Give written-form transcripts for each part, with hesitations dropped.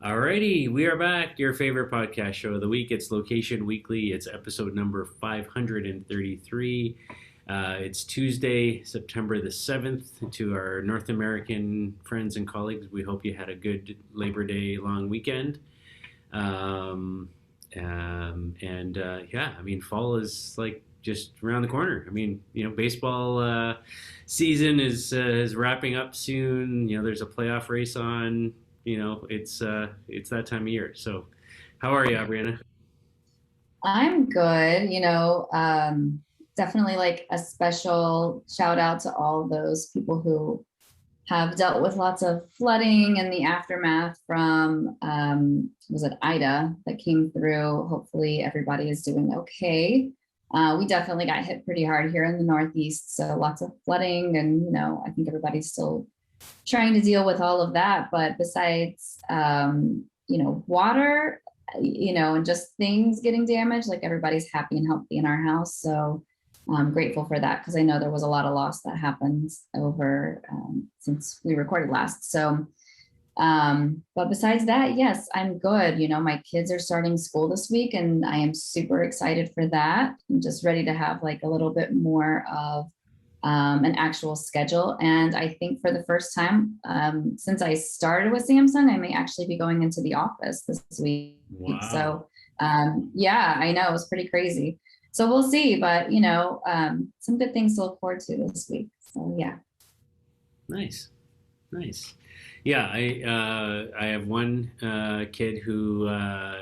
Alrighty, we are back. Your favorite podcast show of the week. It's Location Weekly. It's episode number 533. It's Tuesday, September the 7th. To our North American friends and colleagues, we hope you had a good Labor Day long weekend. Um, yeah, I mean, fall is like just around the corner. I mean, baseball season is wrapping up soon. There's a playoff race on. It's that time of year. So, how are you, Brianna? I'm good. Definitely like a special shout out to all those people who have dealt with lots of flooding and the aftermath from, was it Ida that came through? Hopefully, everybody is doing okay. We definitely got hit pretty hard here in the Northeast. So, lots of flooding, and, I think everybody's still trying to deal with all of that. But besides, water, and just things getting damaged, like everybody's happy and healthy in our house. So I'm grateful for that because I know there was a lot of loss that happened over since we recorded last. So, but besides that, yes, I'm good. My kids are starting school this week and I am super excited for that. I'm just ready to have like a little bit more of an actual schedule. And I think for the first time since I started with Samsung, I may actually be going into the office this week. Wow. So yeah, I know it was pretty crazy. So we'll see, but some good things to look forward to this week. So yeah. Nice. Nice. Yeah, I have one kid who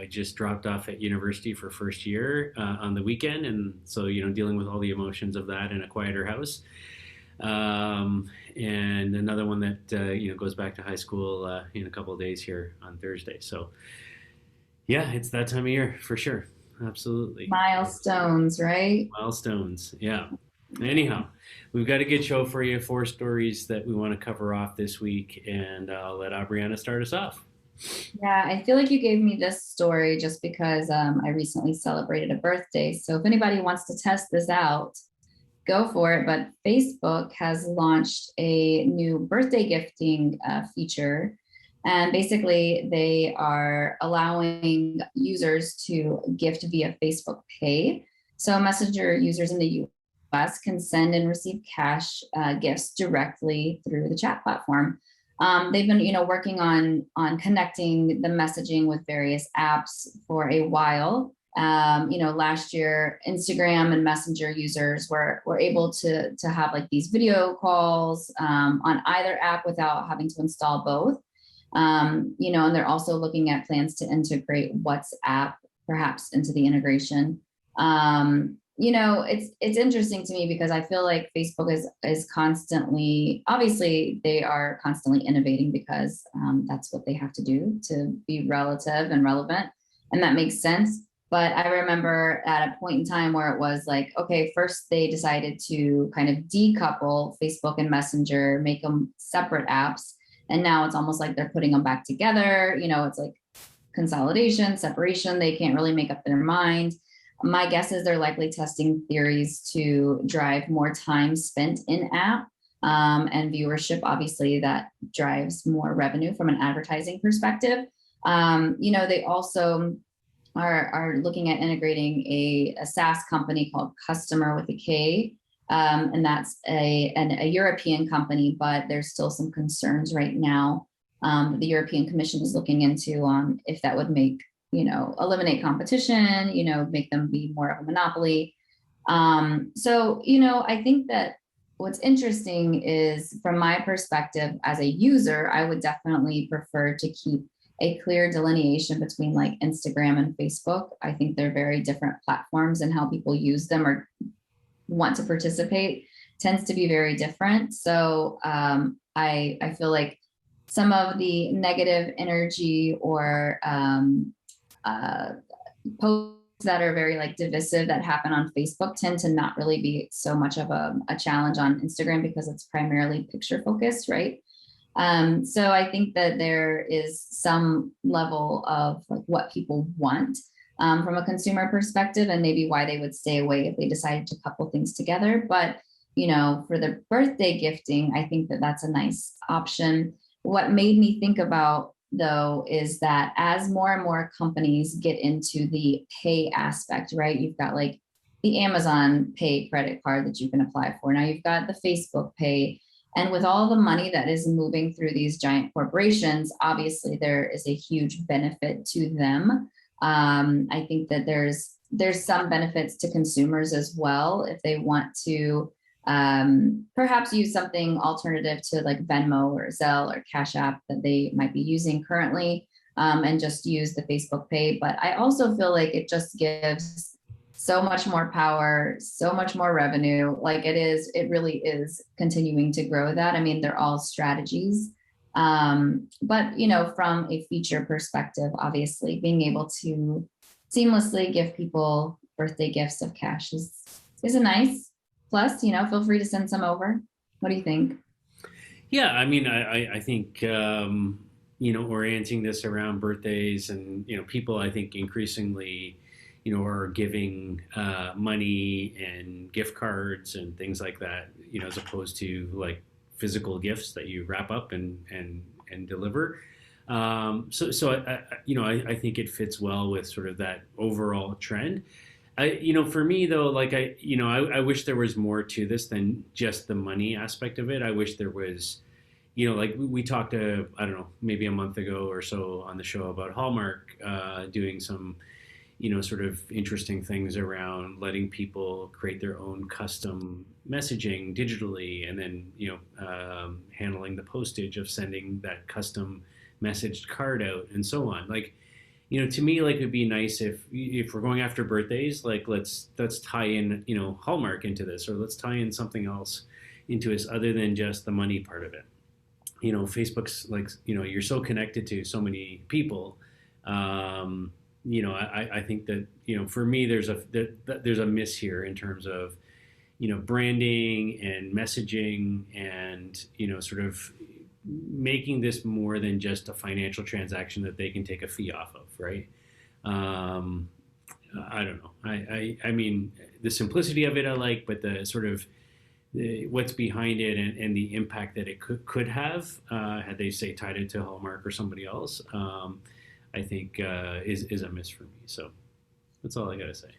just dropped off at university for first year on the weekend, and so dealing with all the emotions of that in a quieter house. And another one that goes back to high school in a couple of days here on Thursday. So yeah, it's that time of year for sure. Absolutely. Milestones, right? Milestones. Yeah. Anyhow, we've got a good show for you. Four stories that we want to cover off this week, and I'll let Aubriana start us off. Yeah, I feel like you gave me this story just because I recently celebrated a birthday. So if anybody wants to test this out, go for it. But Facebook has launched a new birthday gifting feature. And basically, they are allowing users to gift via Facebook Pay. So, Messenger users in the US can send and receive cash gifts directly through the chat platform. They've been, working on connecting the messaging with various apps for a while. Last year, Instagram and Messenger users were able to have like these video calls on either app without having to install both. And they're also looking at plans to integrate WhatsApp perhaps into the integration. It's interesting to me because I feel like Facebook is constantly, obviously they are constantly innovating because that's what they have to do to be relative and relevant, and that makes sense. But I remember at a point in time where it was like, okay, first they decided to kind of decouple Facebook and Messenger, make them separate apps. And now it's almost like they're putting them back together. It's like consolidation, separation. They can't really make up their mind. My guess is they're likely testing theories to drive more time spent in app and viewership. Obviously, that drives more revenue from an advertising perspective. They also are looking at integrating a SaaS company called Customer with a K. And that's a European company, but there's still some concerns right now the European Commission is looking into on if that would make, eliminate competition, make them be more of a monopoly. I think that what's interesting is from my perspective as a user, I would definitely prefer to keep a clear delineation between like Instagram and Facebook. I think they're very different platforms and how people use them or want to participate tends to be very different. So I feel like some of the negative energy or posts that are very like divisive that happen on Facebook tend to not really be so much of a challenge on Instagram because it's primarily picture focused, right? So I think that there is some level of like what people want from a consumer perspective and maybe why they would stay away if they decided to couple things together. But, for the birthday gifting, I think that that's a nice option. What made me think about though, is that as more and more companies get into the pay aspect, right? You've got like the Amazon Pay credit card that you can apply for. Now you've got the Facebook Pay. And with all the money that is moving through these giant corporations, obviously there is a huge benefit to them. I think that there's some benefits to consumers as well if they want to perhaps use something alternative to like Venmo or Zelle or Cash App that they might be using currently, and just use the Facebook Pay. But I also feel like it just gives so much more power, so much more revenue. Like it really is continuing to grow that. I mean, they're all strategies. But from a feature perspective, obviously being able to seamlessly give people birthday gifts of cash is a nice plus. Feel free to send some over. What do you think? Yeah, I mean, I think orienting this around birthdays, and people, I think, increasingly are giving money and gift cards and things like that, as opposed to like physical gifts that you wrap up and deliver. I think it fits well with sort of that overall trend. For me though, like I wish there was more to this than just the money aspect of it. I wish there was, like we talked, I don't know, maybe a month ago or so on the show about Hallmark doing some, sort of interesting things around letting people create their own custom messaging digitally, and then handling the postage of sending that custom messaged card out and so on. Like, to me, like, it'd be nice if we're going after birthdays, like let's tie in Hallmark into this, or let's tie in something else into this other than just the money part of it. Facebook's like, you're so connected to so many people. I think that for me there's a miss here in terms of branding and messaging, and sort of making this more than just a financial transaction that they can take a fee off of, right? I don't know. I mean, the simplicity of it I like, but the sort of what's behind it, and the impact that it could have had they, say, tied it to Hallmark or somebody else, I think is a miss for me. So that's all I gotta say.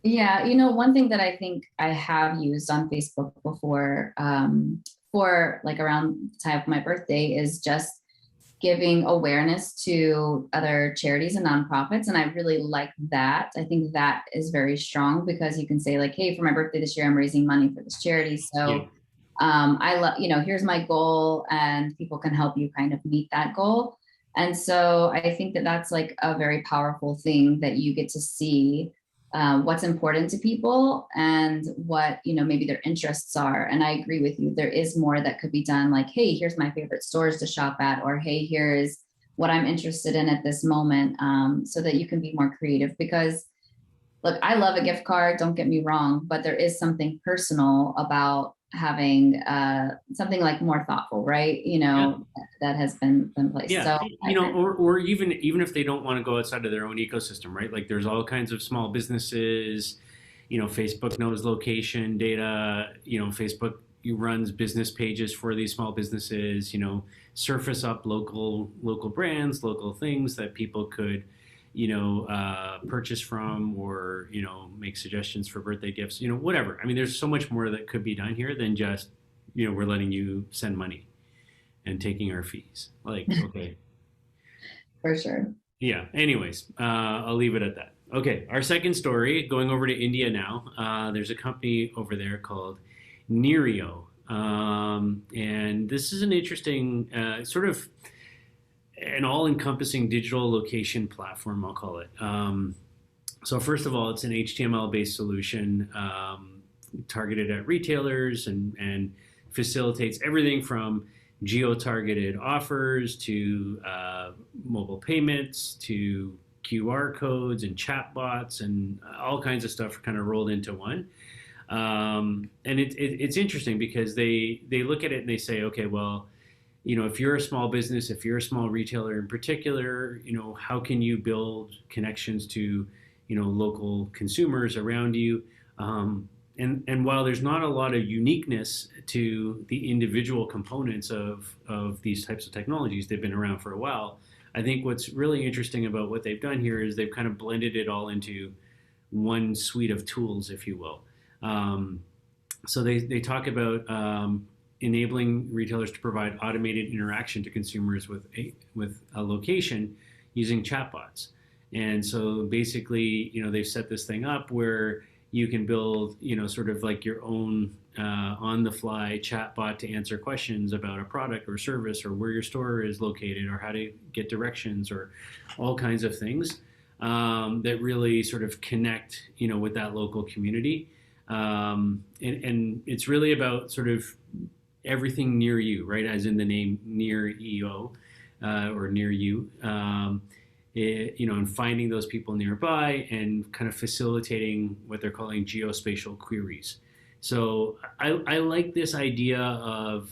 Yeah, one thing that I think I have used on Facebook before, for like around the time of my birthday, is just giving awareness to other charities and nonprofits. And I really like that. I think that is very strong, because you can say like, hey, for my birthday this year, I'm raising money for this charity. Yeah. So I love, here's my goal, and people can help you kind of meet that goal. And so I think that that's like a very powerful thing, that you get to see what's important to people, and what, maybe their interests are. And I agree with you. There is more that could be done. Like, hey, here's my favorite stores to shop at, or hey, here's what I'm interested in at this moment, so that you can be more creative. Because look, I love a gift card, don't get me wrong, but there is something personal about having something like more thoughtful, right? Yeah. That has been placed. Yeah, So or even if they don't want to go outside of their own ecosystem, right? Like there's all kinds of small businesses. Facebook knows location data. Facebook runs business pages for these small businesses. Surface up local brands, local things that people could purchase from, or make suggestions for birthday gifts. Whatever. I mean, there's so much more that could be done here than just we're letting you send money and taking our fees. Like, okay. for sure. Yeah. Anyways, I'll leave it at that. Okay. Our second story, going over to India now. There's a company over there called Nerio. And this is an interesting sort of an all-encompassing digital location platform, I'll call it. So first of all, it's an HTML-based solution targeted at retailers, and facilitates everything from geo-targeted offers to mobile payments to QR codes and chatbots and all kinds of stuff kind of rolled into one. And it's interesting because they look at it and they say, okay, well, if you're a small business, if you're a small retailer in particular, how can you build connections to, local consumers around you? And while there's not a lot of uniqueness to the individual components of these types of technologies, they've been around for a while. I think what's really interesting about what they've done here is they've kind of blended it all into one suite of tools, if you will. Um, so they talk about enabling retailers to provide automated interaction to consumers with a location using chatbots. And so basically, they've set this thing up where you can build, sort of like your own on the fly chatbot to answer questions about a product or service or where your store is located or how to get directions or all kinds of things that really sort of connect, with that local community. And it's really about sort of everything near you, right? As in the name near EO or near you. And finding those people nearby and kind of facilitating what they're calling geospatial queries. So I like this idea of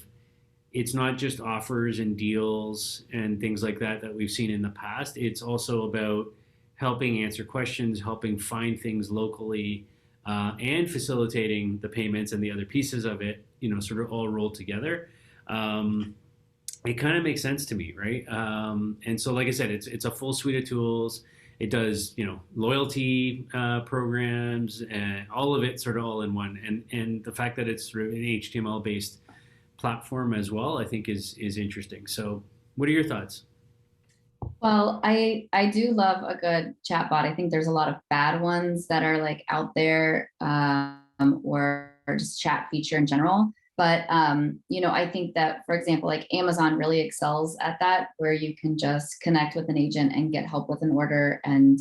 it's not just offers and deals and things like that we've seen in the past. It's also about helping answer questions, helping find things locally, and facilitating the payments and the other pieces of it, sort of all rolled together. It kind of makes sense to me, right? And so, like I said, it's a full suite of tools. It does, loyalty programs and all of it sort of all in one. And the fact that it's sort of an HTML based platform as well, I think is interesting. So, what are your thoughts? Well, I do love a good chatbot. I think there's a lot of bad ones that are like out there, or just chat feature in general. But I think that, for example, like Amazon really excels at that, where you can just connect with an agent and get help with an order and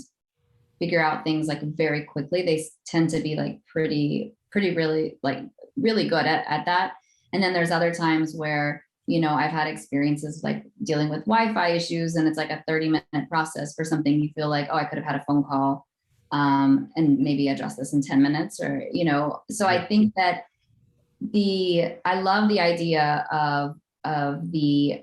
figure out things like very quickly. They tend to be like pretty really like really good at that. And then there's other times where I've had experiences like dealing with Wi-Fi issues, and it's like a 30-minute process for something you feel like, oh, I could have had a phone call and maybe address this in 10 minutes, or So I think that I love the idea of the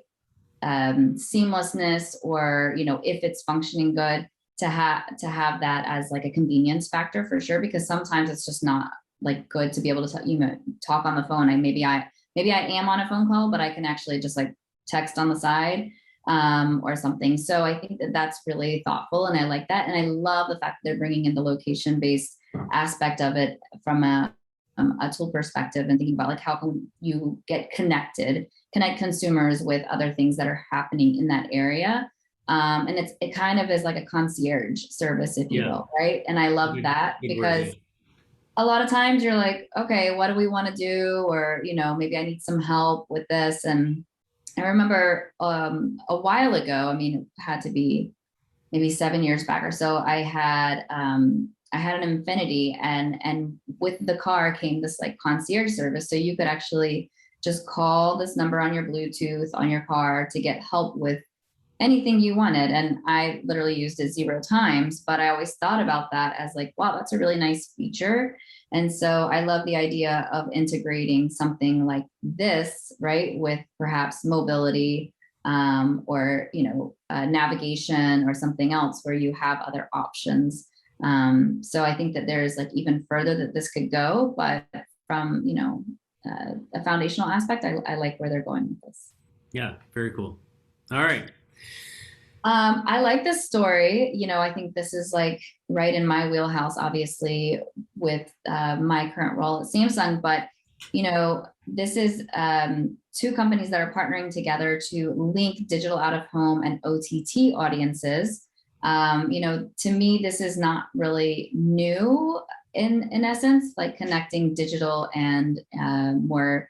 seamlessness, or if it's functioning good, to have that as like a convenience factor for sure, because sometimes it's just not like good to be able to talk on the phone. Maybe I am on a phone call, but I can actually just like text on the side or something. So I think that that's really thoughtful, and I like that. And I love the fact that they're bringing in the location-based aspect of it from a tool perspective, and thinking about like how can you connect consumers with other things that are happening in that area. And it kind of is like a concierge service, if you will, right? And I love that because a lot of times you're like, okay, what do we want to do? Or, maybe I need some help with this. And I remember a while ago, I mean, it had to be maybe 7 years back or so, I had an Infiniti, and with the car came this like concierge service. So you could actually just call this number on your Bluetooth on your car to get help with anything you wanted. And I literally used it 0 times, but I always thought about that as like, wow, that's a really nice feature. And so I love the idea of integrating something like this, right, with perhaps mobility, or, navigation or something else where you have other options. So I think that there's like even further that this could go, but from, a foundational aspect, I like where they're going with this. Yeah, very cool. All right. I like this story. I think this is like right in my wheelhouse, obviously, with my current role at Samsung. But, this is 2 companies that are partnering together to link digital out of home and OTT audiences. To me, this is not really new in essence, like connecting digital and more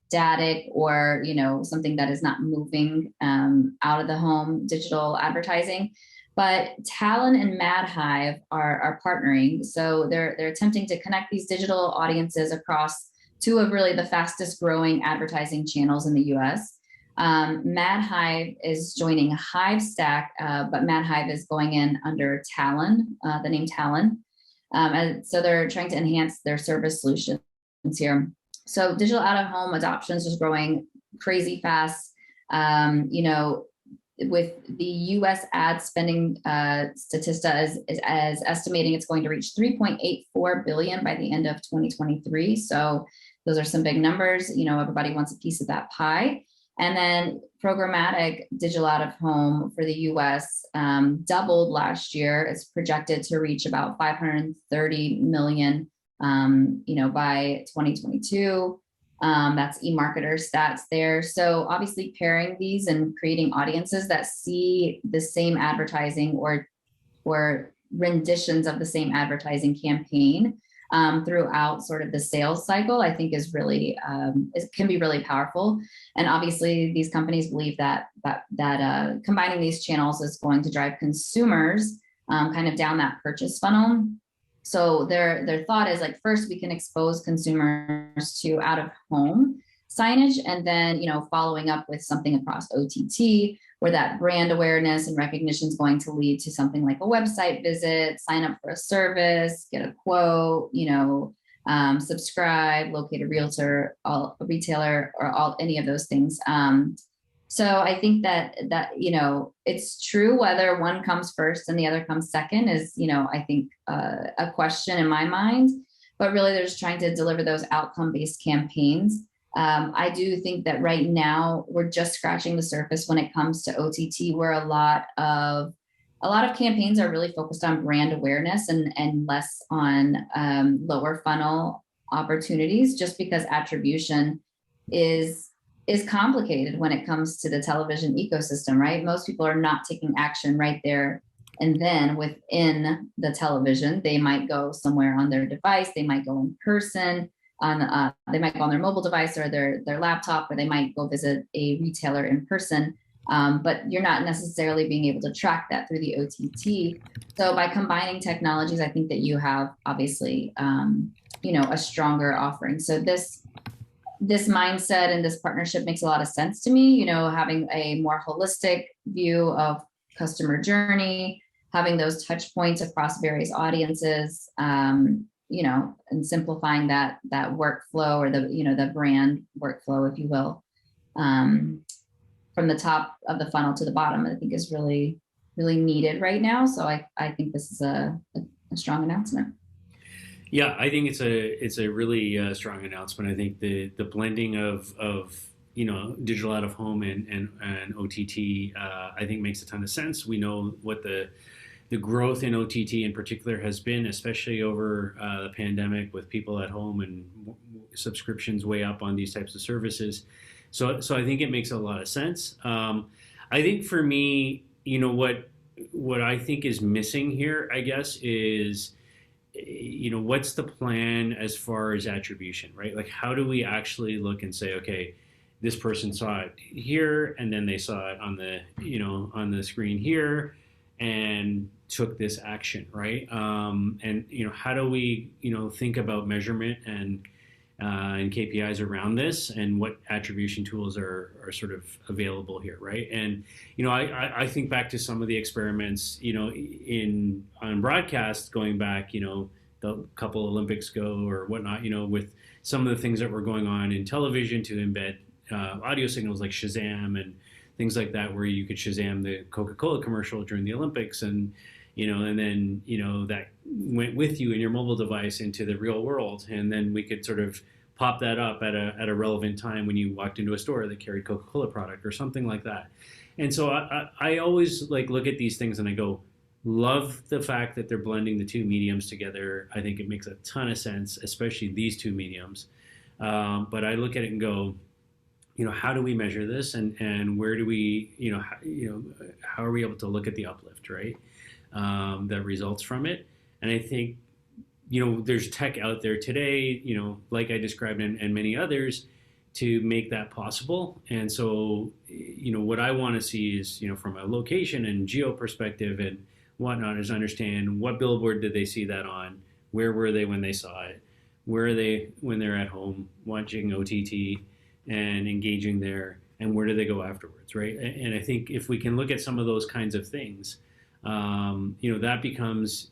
static, or something that is not moving out of the home digital advertising. But Talon and MadHive are partnering, so they're attempting to connect these digital audiences across 2 of really the fastest growing advertising channels in the U.S. MadHive is joining Hivestack, but MadHive is going in under Talon, the name Talon. And so they're trying to enhance their service solutions here. So digital out of home adoption is just growing crazy fast. With the U.S. ad spending, Statista is estimating it's going to reach 3.84 billion by the end of 2023. So those are some big numbers. Everybody wants a piece of that pie. And then programmatic digital out of home for the US doubled last year. It's projected to reach about 530 million, by 2022. That's eMarketer stats there. So obviously pairing these and creating audiences that see the same advertising or renditions of the same advertising campaign throughout sort of the sales cycle, I think is really it can be really powerful. And obviously, these companies believe that combining these channels is going to drive consumers kind of down that purchase funnel. So their thought is like, first we can expose consumers to out of home signage, and then following up with something across OTT, where that brand awareness and recognition is going to lead to something like a website visit, sign up for a service, get a quote, subscribe, locate a realtor, a retailer, or any of those things. So I think that it's true. Whether one comes first and the other comes second is, I think a question in my mind. But really, they're just trying to deliver those outcome-based campaigns. I do think that right now we're just scratching the surface when it comes to OTT, where a lot of campaigns are really focused on brand awareness and less on lower funnel opportunities, just because attribution is complicated when it comes to the television ecosystem, right? Most people are not taking action right there and then within the television. They might go somewhere on their device, they might go in person, they might go on their mobile device or their laptop, or they might go visit a retailer in person. But you're not necessarily being able to track that through the OTT. So by combining technologies, I think that you have obviously, a stronger offering. So this mindset and this partnership makes a lot of sense to me, having a more holistic view of customer journey, having those touch points across various audiences, and simplifying that workflow, or the brand workflow, if you will, from the top of the funnel to the bottom, I think is really, really needed right now. So I think this is a strong announcement. Yeah, I think it's a really strong announcement. I think the blending of digital out of home and OTT I think makes a ton of sense. We know what the growth in OTT in particular has been, especially over the pandemic, with people at home and subscriptions way up on these types of services. So I think it makes a lot of sense. I think for me, what I think is missing here, I guess, is what's the plan as far as attribution, right? Like, how do we actually look and say, okay, this person saw it here, and then they saw it on the screen here, and took this action, right? And how do we think about measurement and KPIs around this, and what attribution tools are sort of available here, right? And I think back to some of the experiments on broadcast going back the couple Olympics ago or whatnot, with some of the things that were going on in television to embed audio signals like Shazam and things like that, where you could Shazam the Coca-Cola commercial during the Olympics, and then that went with you in your mobile device into the real world, and then we could sort of pop that up at a relevant time when you walked into a store that carried Coca-Cola product or something like that. And so I always look at these things and I go, love the fact that they're blending the two mediums together. I think it makes a ton of sense, especially these two mediums. But I look at it and go, how do we measure this, and where do we, how are we able to look at the uplift, right? That results from it. And I think, there's tech out there today, like I described, and many others, to make that possible. And so, what I want to see is, from a location and geo perspective and whatnot, is understand what billboard did they see that on, where were they when they saw it, where are they when they're at home watching OTT and engaging there, and where do they go afterwards, right? And I think if we can look at some of those kinds of things, that becomes,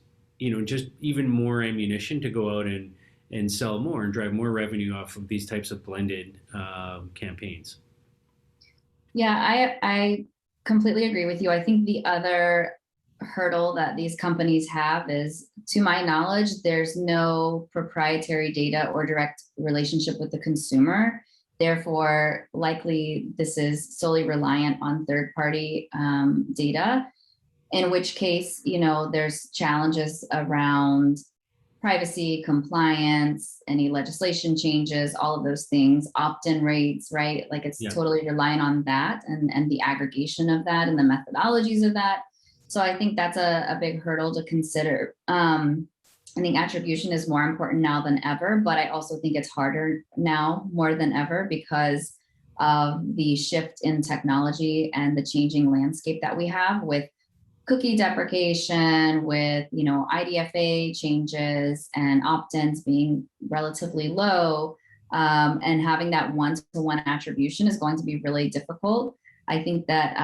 just even more ammunition to go out and sell more and drive more revenue off of these types of blended campaigns. Yeah, I completely agree with you. I think the other hurdle that these companies have is, to my knowledge, there's no proprietary data or direct relationship with the consumer. Therefore, likely this is solely reliant on third-party data, in which case, there's challenges around privacy, compliance, any legislation changes, all of those things, opt-in rates, right? Like it's Yeah. totally relying on that and the aggregation of that and the methodologies of that. So I think that's a big hurdle to consider. I think attribution is more important now than ever, but I also think it's harder now more than ever because of the shift in technology and the changing landscape that we have with cookie deprecation, with IDFA changes and opt-ins being relatively low, and having that one-to-one attribution is going to be really difficult. I think that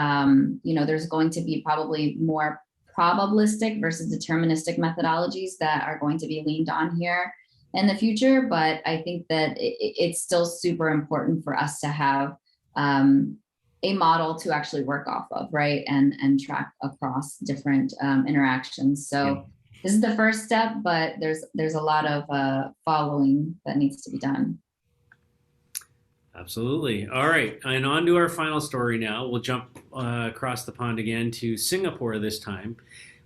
there's going to be probably more probabilistic versus deterministic methodologies that are going to be leaned on here in the future. But I think that it's still super important for us to have a model to actually work off of, right? And track across different interactions. So Yeah. this is the first step, but there's a lot of following that needs to be done. Absolutely. All right. And on to our final story now. We'll jump across the pond again to Singapore this time,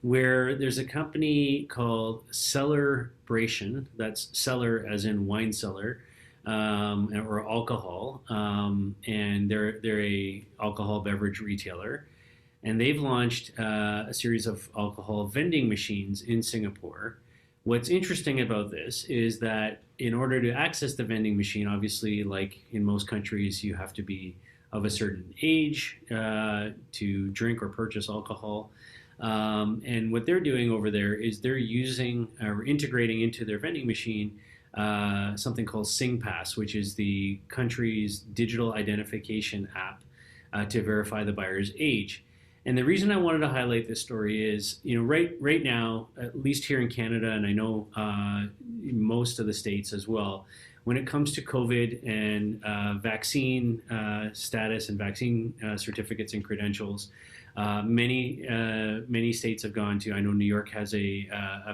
where there's a company called Celebration. That's cellar as in wine cellar, or alcohol. And they're a alcohol beverage retailer. And they've launched a series of alcohol vending machines in Singapore. What's interesting about this is that in order to access the vending machine, obviously, like in most countries, you have to be of a certain age to drink or purchase alcohol. And what they're doing over there is they're using or integrating into their vending machine something called SingPass, which is the country's digital identification app to verify the buyer's age. And the reason I wanted to highlight this story is, right now, at least here in Canada, and I know most of the states as well, when it comes to COVID and vaccine status and vaccine certificates and credentials, many states have gone to. I know New York has a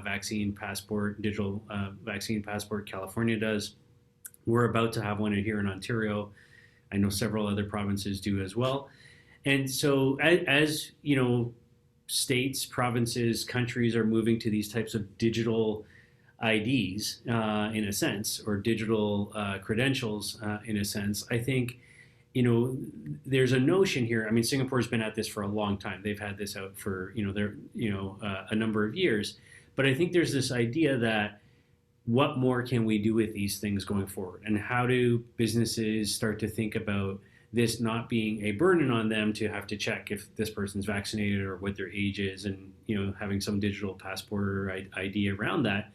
vaccine passport, digital vaccine passport. California does. We're about to have one here in Ontario. I know several other provinces do as well. And so, as states, provinces, countries are moving to these types of digital IDs, in a sense, or digital credentials, in a sense, I think, there's a notion here. I mean, Singapore's been at this for a long time. They've had this out for, a number of years. But I think there's this idea that what more can we do with these things going forward? And how do businesses start to think about this not being a burden on them to have to check if this person's vaccinated or what their age is, and having some digital passport or ID around that,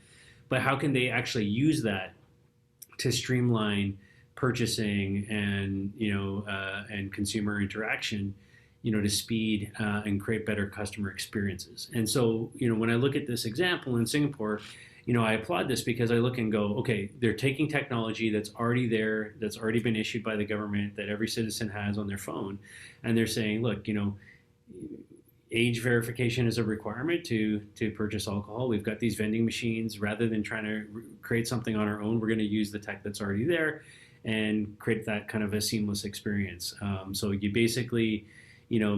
but how can they actually use that to streamline purchasing and and consumer interaction, to speed and create better customer experiences. And so when I look at this example in Singapore, I applaud this because I look and go, okay, they're taking technology that's already there, that's already been issued by the government, that every citizen has on their phone, and they're saying, look, age verification is a requirement to purchase alcohol. We've got these vending machines. Rather than trying to create something on our own, we're going to use the tech that's already there and create that kind of a seamless experience. So you basically,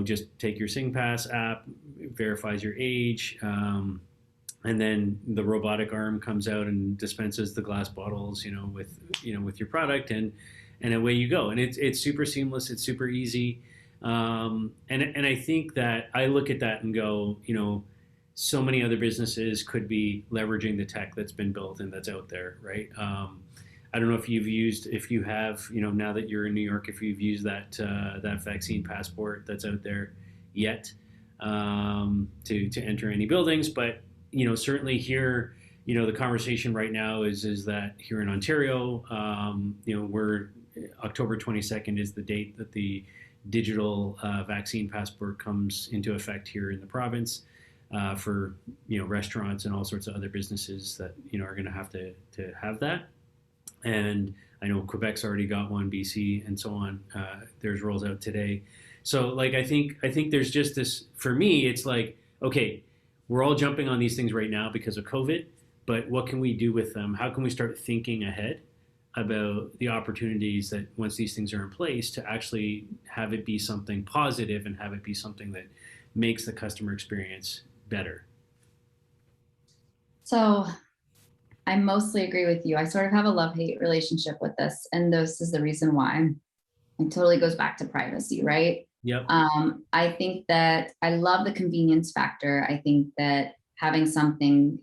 just take your SingPass app, verifies your age. And then the robotic arm comes out and dispenses the glass bottles, with your product, and away you go. And it's super seamless. It's super easy. And I think that I look at that and go, so many other businesses could be leveraging the tech that's been built and that's out there, right? I don't know if you have, now that you're in New York, if you've used that vaccine passport that's out there yet, to enter any buildings, but certainly here, the conversation right now is that here in Ontario, we're October 22nd is the date that the digital vaccine passport comes into effect here in the province, for restaurants and all sorts of other businesses that are going to have to have that. And I know Quebec's already got one, BC, and so on. Theirs rolls out today. So I think there's just this, for me, it's like, okay, we're all jumping on these things right now because of COVID, but what can we do with them? How can we start thinking ahead about the opportunities that once these things are in place to actually have it be something positive and have it be something that makes the customer experience better. So I mostly agree with you. I sort of have a love-hate relationship with this, and this is the reason why. It totally goes back to privacy, right? Yep. I think that I love the convenience factor. I think that having something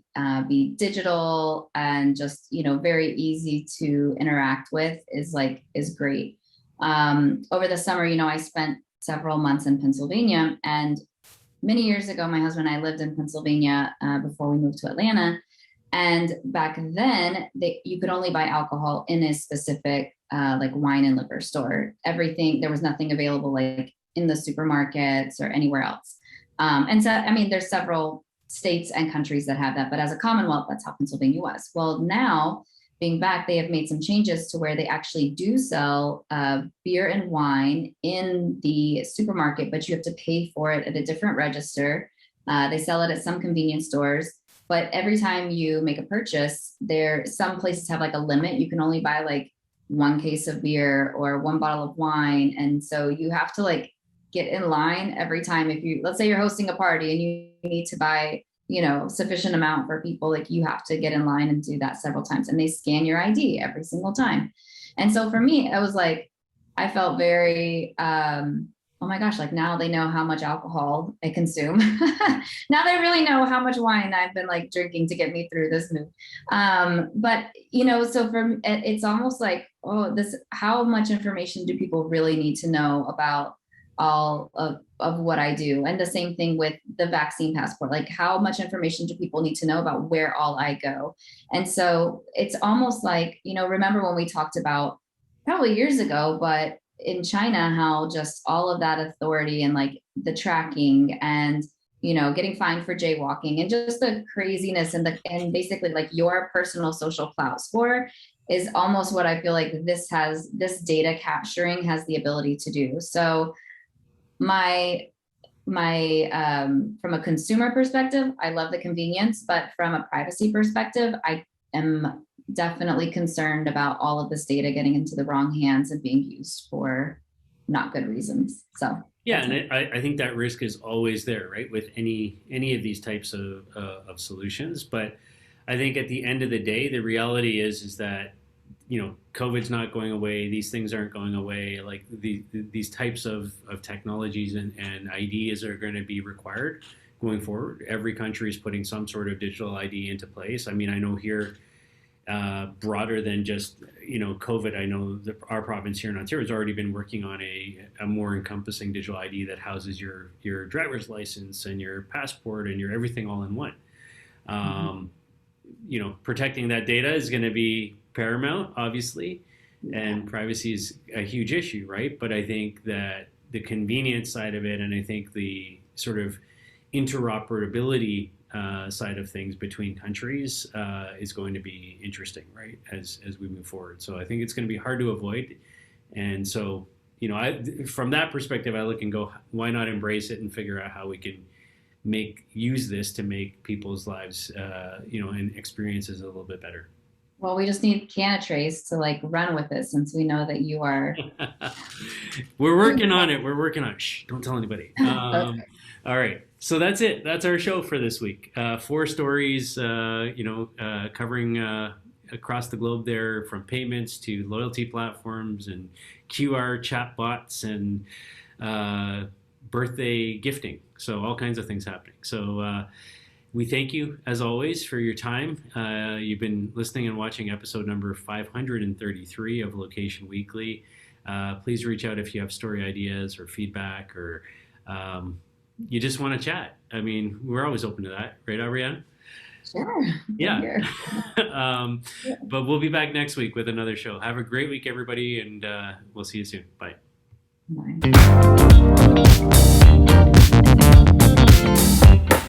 be digital and just very easy to interact with is great. Over the summer, I spent several months in Pennsylvania, and many years ago, my husband and I lived in Pennsylvania before we moved to Atlanta. And back then, you could only buy alcohol in a specific like wine and liquor store. Everything, there was nothing available like in the supermarkets or anywhere else. And so, I mean, there's several states and countries that have that, but as a Commonwealth, that's how Pennsylvania was. Well, now being back, they have made some changes to where they actually do sell beer and wine in the supermarket, but you have to pay for it at a different register. They sell it at some convenience stores. But every time you make a purchase, some places have like a limit. You can only buy like one case of beer or one bottle of wine. And so you have to like get in line every time. Let's say you're hosting a party and you need to buy, sufficient amount for people, like you have to get in line and do that several times. And they scan your ID every single time. And so for me, it was like, I felt very, oh my gosh, like now they know how much alcohol I consume. Now they really know how much wine I've been like drinking to get me through this move. But so it's almost like, how much information do people really need to know about all of what I do? And the same thing with the vaccine passport, like how much information do people need to know about where all I go? And so it's almost like, remember when we talked about probably years ago, but in China, how just all of that authority and like the tracking and, getting fined for jaywalking and just the craziness and basically like your personal social clout score is almost what I feel like this data capturing has the ability to do. So my from a consumer perspective, I love the convenience, but from a privacy perspective, I am definitely concerned about all of this data getting into the wrong hands and being used for not good reasons. So yeah, and I think that risk is always there, right, with any of these types of solutions. But I think at the end of the day, the reality is that COVID's not going away. These things aren't going away. Like these types of technologies and IDs are going to be required going forward. Every country is putting some sort of digital ID into place. I mean, I know here, broader than just COVID, I know our province here in Ontario has already been working on a more encompassing digital ID that houses your driver's license and your passport and your everything all in one. Protecting that data is going to be paramount, obviously, and privacy is a huge issue, right? But I think that the convenience side of it, and I think the sort of interoperability side of things between countries is going to be interesting, right, as we move forward. So I think it's going to be hard to avoid. And so, from that perspective, I look and go, why not embrace it and figure out how we can use this to make people's lives, and experiences a little bit better. Well, we just need Canatrace to like run with it, since we know that you are. We're working on it. Shh, don't tell anybody. Okay. All right. So that's it. That's our show for this week. 4 stories, covering across the globe there, from payments to loyalty platforms and QR chatbots and birthday gifting. So all kinds of things happening. So we thank you, as always, for your time. You've been listening and watching episode number 533 of Location Weekly. Please reach out if you have story ideas or feedback, or you just want to chat. I mean, we're always open to that, right, Ariane? Sure. Yeah. But we'll be back next week with another show. Have a great week, everybody, and we'll see you soon. Bye. Bye.